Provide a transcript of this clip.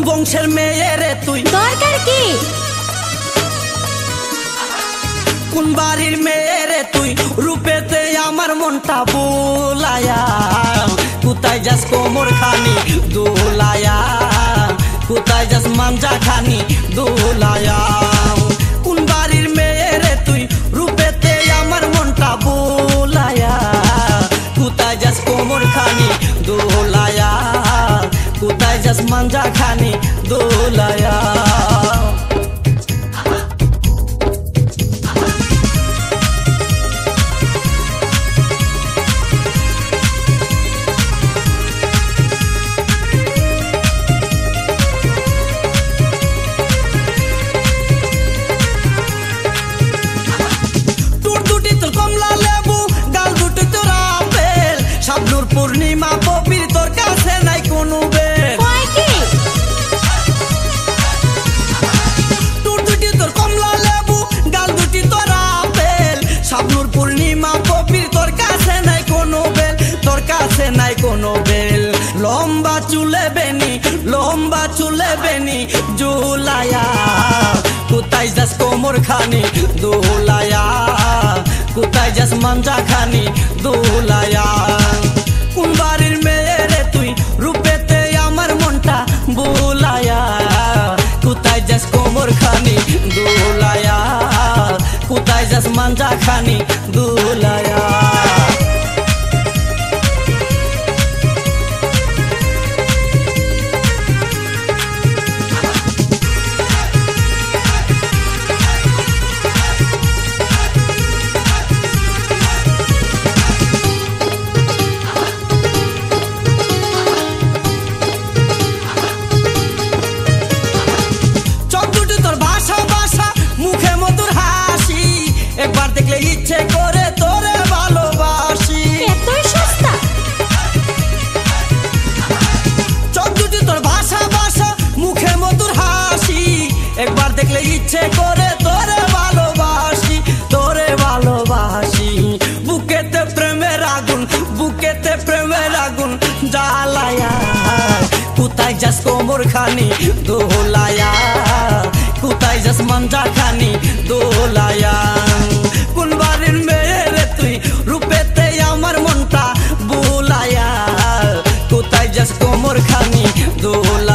বংশের মেয়ে রে তুই? দরকার কি? কোন বাড়ির মেয়ে রে তুই? রূপেতে আমার মনটা বুলায়া, কোথায় যাস কোমর খানি দুলায়া, কোথায় যাস মাঞ্জা খানি দুলায়া। কোন বাড়ির মেয়ে রে তুই? রূপেতে আমার মনটা বুলায়া, কোথায় যাস কোমর খানি দুলায়া, কোথায় যাস মাঞ্জা খানি দুলায়া। শাবনূর পূর্ণিমা পবির তোর কাছে নাই কোনো বেল। টুর দুটি তোর কমলা লেবু, গাল দুটি তোর আপেল। শাবনূর পূর্ণিমা পবির তোর কাছে নাই কোনো বেল, তোর কাছে নাই কোনো বেল। লম্বা চুলে বেনি, লম্বা চুলে বেনি জুলায়া, কোথায় যাস কোমর খানি দোলায়া, কোথায় যাস মাঞ্জা খানি দোলায়া। কোন বাড়ির মেয়ে রে তুই? রূপেতে আমার মনটা বুলায়া, কোথায় যাস কোমর খানি দোলায়া, কোথায় যাস মাঞ্জা খানি দোলায়া। একবার দেখলে ইচ্ছে করে তোরে ভালোবাসি। এতই সস্তা? চোখ দুটি তোর ভাষা ভাষা, মুখে মধুর হাসি। একবার দেখলে ইচ্ছে করে তোরে ভালোবাসি, তোরে ভালোবাসি। বুকেতে প্রেমের আগুন, বুকেতে প্রেমের আগুন জ্বালায়া, কোথায় যাস কোমর খানি দোলায়া, কোথায় যাস মাঞ্জা খানি দোলায়া। কোন বাড়ির মেয়ে রে তুই? রূপেতে আমার মনটা বুলায়া, কোথায় যাস কোমর খানি দোলায়া।